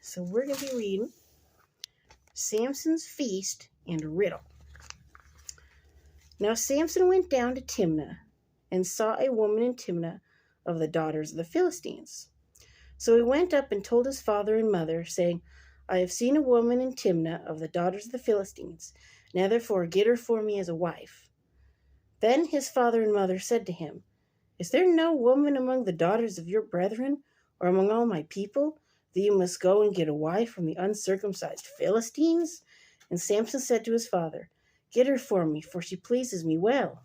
So we're going to be reading Samson's Feast and Riddle. Now Samson went down to Timnah and saw a woman in Timnah of the daughters of the Philistines. So he went up and told his father and mother, saying, I have seen a woman in Timnah of the daughters of the Philistines. Now therefore get her for me as a wife. Then his father and mother said to him, Is there no woman among the daughters of your brethren, or among all my people, that you must go and get a wife from the uncircumcised Philistines? And Samson said to his father, Get her for me, for she pleases me well.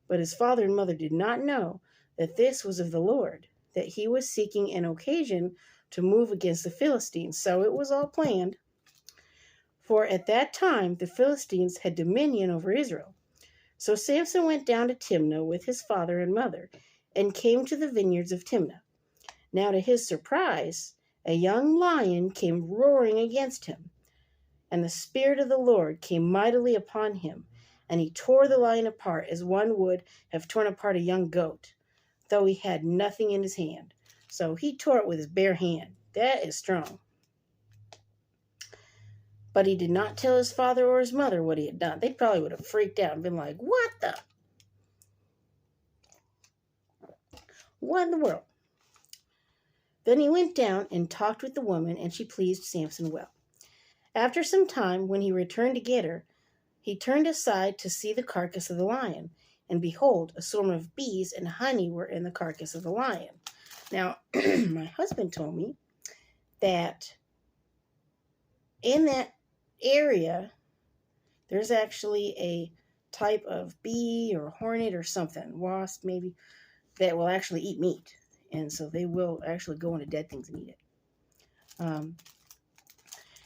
But his father and mother did not know that this was of the Lord, that he was seeking an occasion to move against the Philistines. So it was all planned. For at that time the Philistines had dominion over Israel. So Samson went down to Timnah with his father and mother, and came to the vineyards of Timnah. Now to his surprise, a young lion came roaring against him. And the Spirit of the Lord came mightily upon him, and he tore the lion apart as one would have torn apart a young goat, though he had nothing in his hand. So he tore it with his bare hand. That is strong. But he did not tell his father or his mother what he had done. They probably would have freaked out and been like, What in the world? Then he went down and talked with the woman, and she pleased Samson well. After some time, when he returned to get her, he turned aside to see the carcass of the lion, and behold, a swarm of bees and honey were in the carcass of the lion. Now, my husband told me that in that area, there's actually a type of bee or hornet or something, wasp maybe, that will actually eat meat. And so they will actually go into dead things and eat it.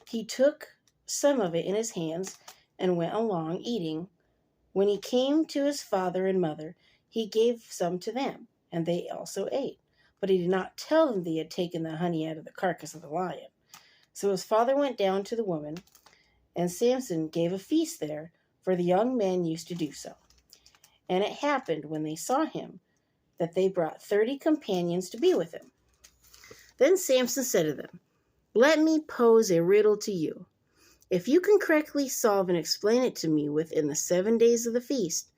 He took some of it in his hands and went along eating. When he came to his father and mother, he gave some to them, and they also ate. But he did not tell them that he had taken the honey out of the carcass of the lion. So his father went down to the woman, and Samson gave a feast there, for the young men used to do so. And it happened, when they saw him, that they brought 30 companions to be with him. Then Samson said to them, Let me pose a riddle to you. If you can correctly solve and explain it to me within the 7 days of the feast,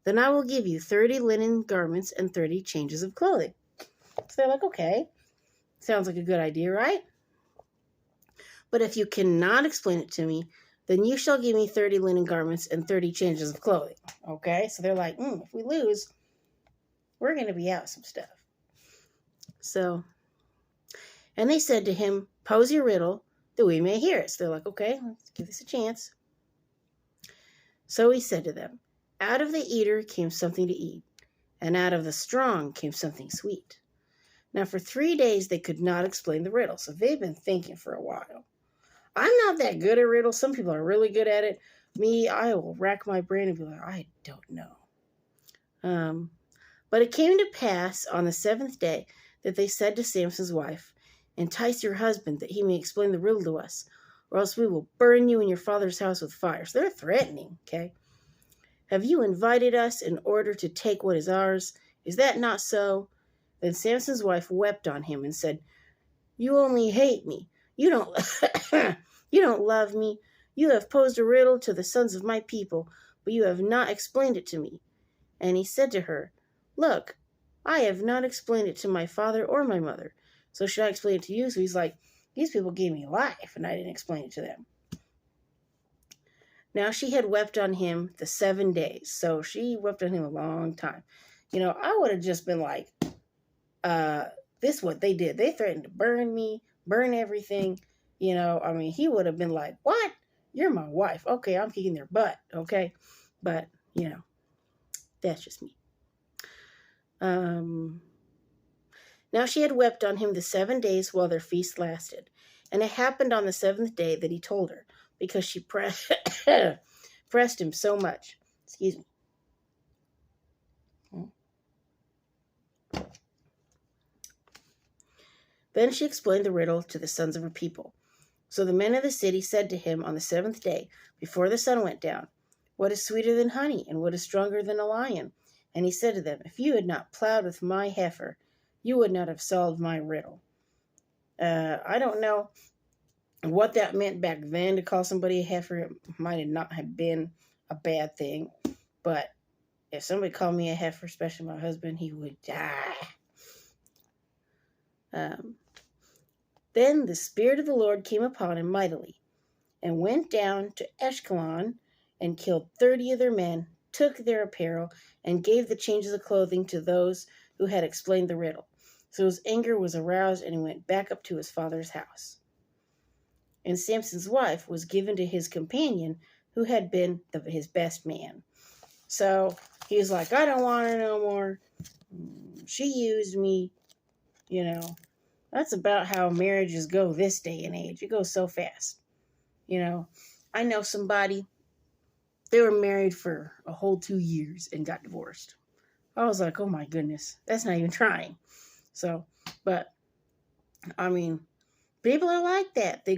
then I will give you 30 linen garments and 30 changes of clothing. So they're like, okay, sounds like a good idea, right? But if you cannot explain it to me, then you shall give me 30 linen garments and 30 changes of clothing. Okay, so they're like, if we lose, we're going to be out some stuff. So, and they said to him, Pose your riddle that we may hear it. So they're like, okay, let's give this a chance. So he said to them, Out of the eater came something to eat, and out of the strong came something sweet. Now for 3 days they could not explain the riddle, so they've been thinking for a while. I'm not that good at riddles. Some people are really good at it. Me, I will rack my brain and be like, I don't know. But it came to pass on the 7th day that they said to Samson's wife, Entice your husband that he may explain the riddle to us, or else we will burn you and your father's house with fire. So they're threatening, okay? Have you invited us in order to take what is ours? Is that not so? Then Samson's wife wept on him and said, You only hate me. You don't love me. You have posed a riddle to the sons of my people, but you have not explained it to me. And he said to her, Look, I have not explained it to my father or my mother. So should I explain it to you? So he's like, these people gave me life, and I didn't explain it to them. Now she had wept on him the 7 days. So she wept on him a long time. I would have just been like, this is what they did. They threatened to burn me, burn everything. He would have been like, what? You're my wife. Okay, I'm kicking their butt. Okay. But, that's just me. Now she had wept on him the 7 days while their feast lasted. And it happened on the 7th day that he told her, because she pressed him so much. Excuse me. Then she explained the riddle to the sons of her people. So the men of the city said to him on the 7th day, before the sun went down, What is sweeter than honey, and what is stronger than a lion? And he said to them, If you had not plowed with my heifer, you would not have solved my riddle. I don't know what that meant back then to call somebody a heifer. It might not have been a bad thing, but if somebody called me a heifer, especially my husband, he would die. Then the Spirit of the Lord came upon him mightily, and went down to Ashkelon, and killed 30 of their men, took their apparel, and gave the changes of clothing to those who had explained the riddle. So his anger was aroused, and he went back up to his father's house. And Samson's wife was given to his companion, who had been his best man. So he was like, I don't want her no more. She used me. You know, that's about how marriages go this day and age. It goes so fast. You know, I know somebody, they were married for a whole 2 years and got divorced. I was like, oh my goodness, that's not even trying. So, but, I mean, people are like that. They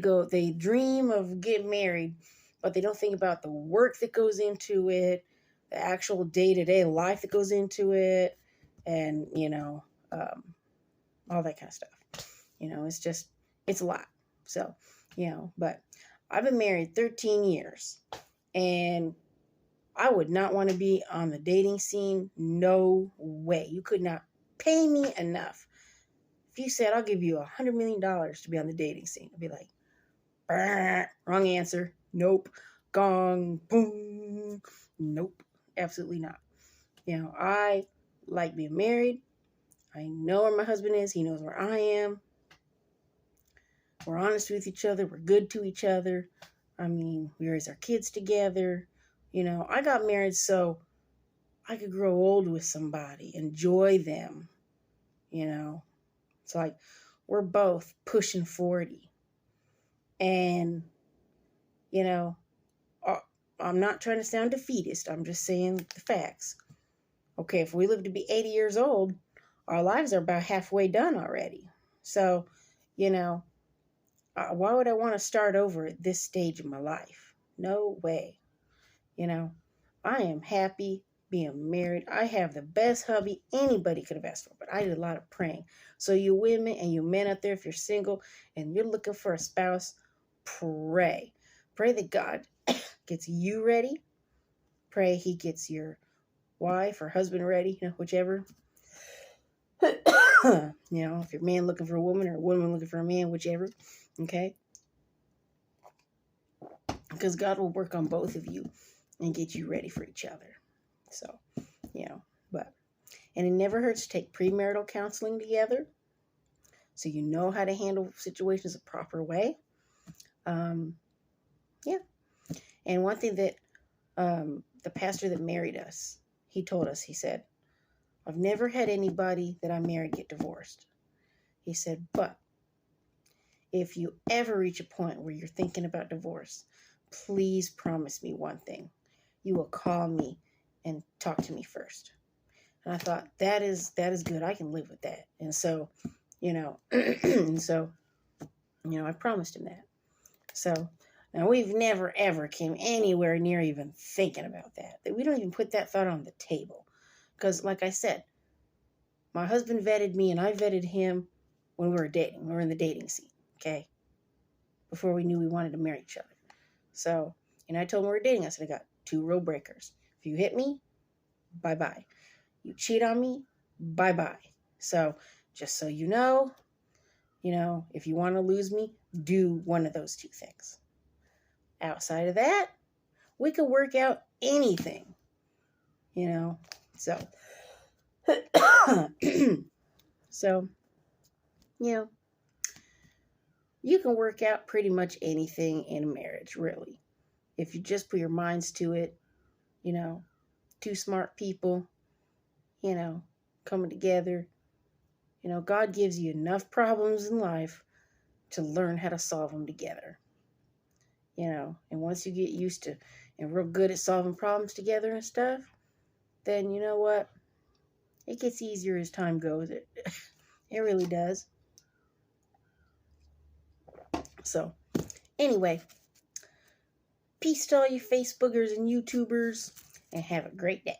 dream of getting married, but they don't think about the work that goes into it, the actual day-to-day life that goes into it, and, all that kind of stuff. It's a lot. So, but I've been married 13 years, and I would not want to be on the dating scene. No way. You could not pay me enough. If you said, I'll give you $100 million to be on the dating scene, I'd be like, wrong answer. Nope. Gong. Boom. Nope. Absolutely not. I like being married. I know where my husband is. He knows where I am. We're honest with each other. We're good to each other. We raise our kids together. I got married so I could grow old with somebody, enjoy them. It's like we're both pushing 40. And, I'm not trying to sound defeatist. I'm just saying the facts. Okay, if we live to be 80 years old, our lives are about halfway done already. So, why would I want to start over at this stage of my life? No way. I am happy being married. I have the best hubby anybody could have asked for, but I did a lot of praying. So you women and you men out there, if you're single and you're looking for a spouse, pray. Pray that God gets you ready. Pray he gets your wife or husband ready, whichever. If you're a man looking for a woman or a woman looking for a man, whichever. Okay? Because God will work on both of you and get you ready for each other. So, and it never hurts to take premarital counseling together so you know how to handle situations a proper way. And one thing that the pastor that married us, he told us, he said, I've never had anybody that I married get divorced. He said, but if you ever reach a point where you're thinking about divorce, please promise me one thing. You will call me and talk to me first. And I thought, that is good. I can live with that. And so, I promised him that. So now we've never, ever came anywhere near even thinking about that. That we don't even put that thought on the table. Because like I said, my husband vetted me and I vetted him when we were dating. We were in the dating scene, okay? Before we knew we wanted to marry each other. So, I told him we were dating. I said, I got 2 rule breakers. If you hit me, bye-bye. You cheat on me, bye-bye. So, just so you know, if you want to lose me, do one of those 2 things. Outside of that, we could work out anything, so, you can work out pretty much anything in a marriage, really. If you just put your minds to it, 2 smart people, coming together. God gives you enough problems in life to learn how to solve them together. And once you get used to and real good at solving problems together and stuff, then you know what? It gets easier as time goes. It really does. So, anyway, peace to all you Facebookers and YouTubers, and have a great day.